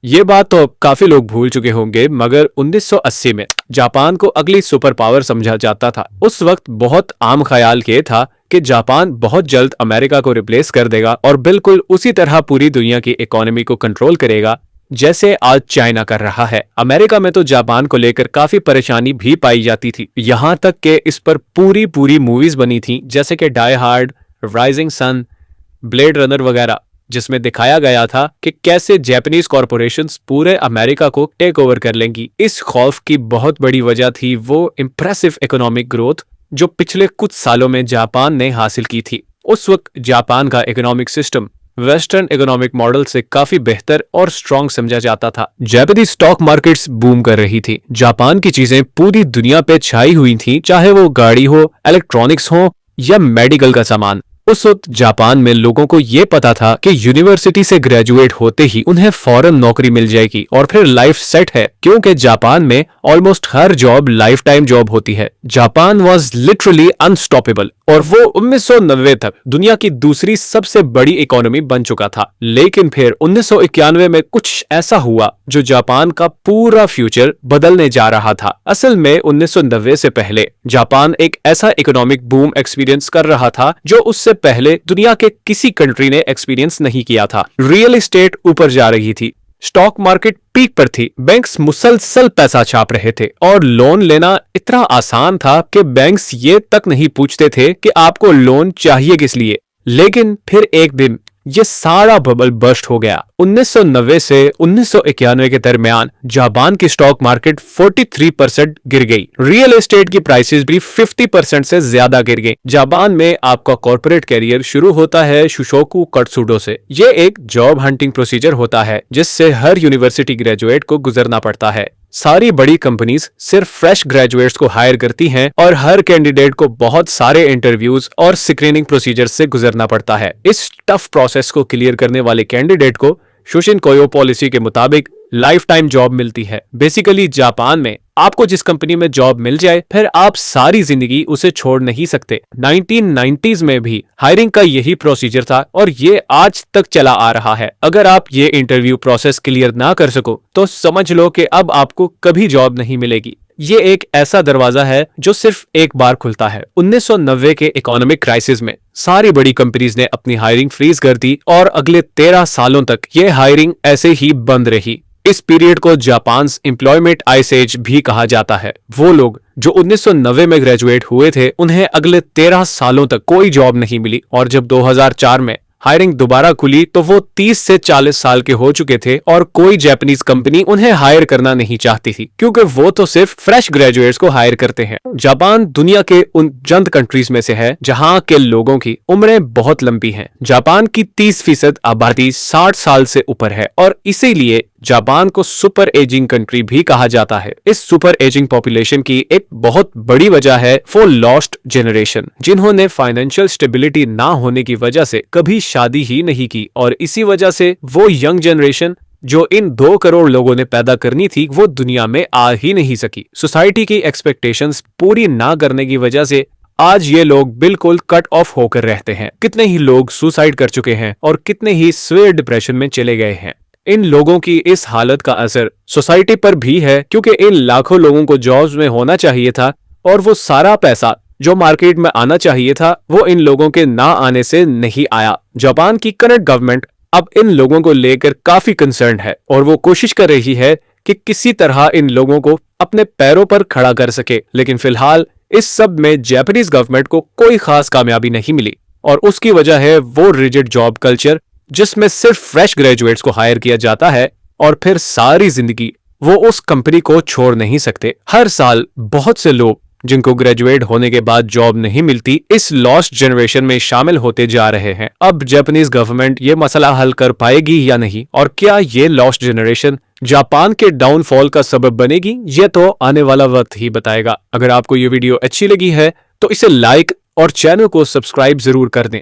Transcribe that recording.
ये बात तो अब काफी लोग भूल चुके होंगे, मगर 1980 में जापान को अगली सुपर पावर समझा जाता था। उस वक्त बहुत आम ख्याल ये था कि जापान बहुत जल्द अमेरिका को रिप्लेस कर देगा और बिल्कुल उसी तरह पूरी दुनिया की इकोनॉमी को कंट्रोल करेगा जैसे आज चाइना कर रहा है। अमेरिका में तो जापान को लेकर काफी परेशानी भी पाई जाती थी, यहाँ तक कि इस पर पूरी पूरी मूवीज बनी थी, जैसे कि die hard, rising sun, blade runner वगैरह, जिसमें दिखाया गया था कि कैसे जापानीज कॉरपोरेशंस पूरे अमेरिका को टेक ओवर कर लेंगी। इस खौफ की बहुत बड़ी वजह थी वो इम्प्रेसिव इकोनॉमिक ग्रोथ जो पिछले कुछ सालों में जापान ने हासिल की थी। उस वक्त जापान का economic system western economic model से काफी बेहतर और स्ट्रॉन्ग समझा जाता था। जापानी स्टॉक मार्केट्स बूम कर रही थी। जापान की चीजें पूरी दुनिया पे छाई हुई थी, चाहे वो गाड़ी हो, इलेक्ट्रॉनिक्स हो या मेडिकल का सामान। उस वक्त जापान में लोगों को ये पता था कि यूनिवर्सिटी से ग्रेजुएट होते ही उन्हें फौरन नौकरी मिल जाएगी और फिर लाइफ सेट है, क्योंकि जापान में ऑलमोस्ट हर जॉब लाइफ टाइम जॉब होती है। जापान वाज लिटरली अनस्टॉपेबल और वो 1990 तक दुनिया की दूसरी सबसे बड़ी इकोनॉमी बन चुका था। लेकिन फिर 1991 में कुछ ऐसा हुआ जो जापान का पूरा फ्यूचर बदलने जा रहा था। असल में 1990 से पहले जापान एक ऐसा इकोनॉमिक बूम एक्सपीरियंस कर रहा था जो उससे पहले दुनिया के किसी कंट्री ने एक्सपीरियंस नहीं किया था। रियल एस्टेट ऊपर जा रही थी, स्टॉक मार्केट पीक पर थी, बैंक्स मुसलसल पैसा छाप रहे थे और लोन लेना इतना आसान था कि बैंक्स ये तक नहीं पूछते थे कि आपको लोन चाहिए किस लिए। लेकिन फिर एक दिन ये सारा बबल बर्स्ट हो गया। 1990 से 1991 के दरमियान जापान की स्टॉक मार्केट 43% गिर गई। रियल एस्टेट की प्राइसेस भी 50% से ज्यादा गिर गई। जापान में आपका कॉर्पोरेट करियर शुरू होता है शुशोकु कत्सुडो से। ये एक जॉब हंटिंग प्रोसीजर होता है जिससे हर यूनिवर्सिटी ग्रेजुएट को गुजरना पड़ता है। सारी बड़ी कंपनीज सिर्फ फ्रेश ग्रेजुएट्स को हायर करती हैं और हर कैंडिडेट को बहुत सारे इंटरव्यूज और स्क्रीनिंग प्रोसीजर से गुजरना पड़ता है। इस टफ प्रोसेस को क्लियर करने वाले कैंडिडेट को शुशिन कोयो पॉलिसी के मुताबिक लाइफ टाइम जॉब मिलती है। बेसिकली जापान में आपको जिस कंपनी में जॉब मिल जाए फिर आप सारी जिंदगी उसे छोड़ नहीं सकते। 1990s में भी हायरिंग का यही प्रोसीजर था और ये आज तक चला आ रहा है। अगर आप ये इंटरव्यू प्रोसेस क्लियर ना कर सको तो समझ लो कि अब आपको कभी जॉब नहीं मिलेगी। ये एक ऐसा दरवाजा है जो सिर्फ एक बार खुलता है। 1990 के इकोनॉमिक क्राइसिस में सारी बड़ी कंपनीज ने अपनी हायरिंग फ्रीज कर दी और अगले 13 सालों तक ये हायरिंग ऐसे ही बंद रही। इस पीरियड को जापान एम्प्लॉयमेंट आइस एज भी कहा जाता है। वो लोग जो 1990 में ग्रेजुएट हुए थे उन्हें अगले 13 सालों तक कोई जॉब नहीं मिली और जब 2004 में हायरिंग दोबारा खुली तो वो 30 से 40 साल के हो चुके थे और कोई जापानीज कंपनी उन्हें हायर करना नहीं चाहती थी, क्योंकि वो तो सिर्फ फ्रेश ग्रेजुएट्स को हायर करते हैं। जापान दुनिया के उन चंद कंट्रीज में से है जहां के लोगों की उम्रें बहुत लंबी हैं। जापान की 30% आबादी 60 साल से ऊपर है और इसीलिए जापान को सुपर एजिंग कंट्री भी कहा जाता है। इस सुपर एजिंग पॉपुलेशन की एक बहुत बड़ी वजह है वो लॉस्ट जनरेशन, जिन्होंने फाइनेंशियल स्टेबिलिटी ना होने की वजह से कभी शादी ही नहीं की और इसी वजह से वो यंग जनरेशन जो इन 2 करोड़ लोगों ने पैदा करनी थी वो दुनिया में आ ही नहीं सकी। सोसाइटी की एक्सपेक्टेशंस पूरी ना करने की वजह से आज ये लोग बिल्कुल कट ऑफ होकर रहते हैं। कितने ही लोग सुसाइड कर चुके हैं और कितने ही सीवियर डिप्रेशन में चले गए हैं। इन लोगों की इस हालत का असर सोसाइटी पर भी है, क्योंकि इन लाखों लोगों को जॉब्स में होना चाहिए था और वो सारा पैसा जो मार्केट में आना चाहिए था वो इन लोगों के ना आने से नहीं आया। जापान की करंट गवर्नमेंट अब इन लोगों को लेकर काफी कंसर्न है और वो कोशिश कर रही है कि किसी तरह इन लोगों को अपने पैरों पर खड़ा कर सके। लेकिन फिलहाल इस सब में जापानीज गवर्नमेंट को कोई खास कामयाबी नहीं मिली और उसकी वजह है वो रिजिड जॉब कल्चर जिसमें सिर्फ फ्रेश ग्रेजुएट्स को हायर किया जाता है और फिर सारी जिंदगी वो उस कंपनी को छोड़ नहीं सकते। हर साल बहुत से लोग जिनको ग्रेजुएट होने के बाद जॉब नहीं मिलती इस लॉस्ट जनरेशन में शामिल होते जा रहे हैं। अब जापानीज गवर्नमेंट ये मसला हल कर पाएगी या नहीं, और क्या ये लॉस्ट जनरेशन जापान के डाउनफॉल का सबब बनेगी, ये तो आने वाला वक्त ही बताएगा। अगर आपको ये वीडियो अच्छी लगी है तो इसे लाइक और चैनल को सब्सक्राइब जरूर कर दें।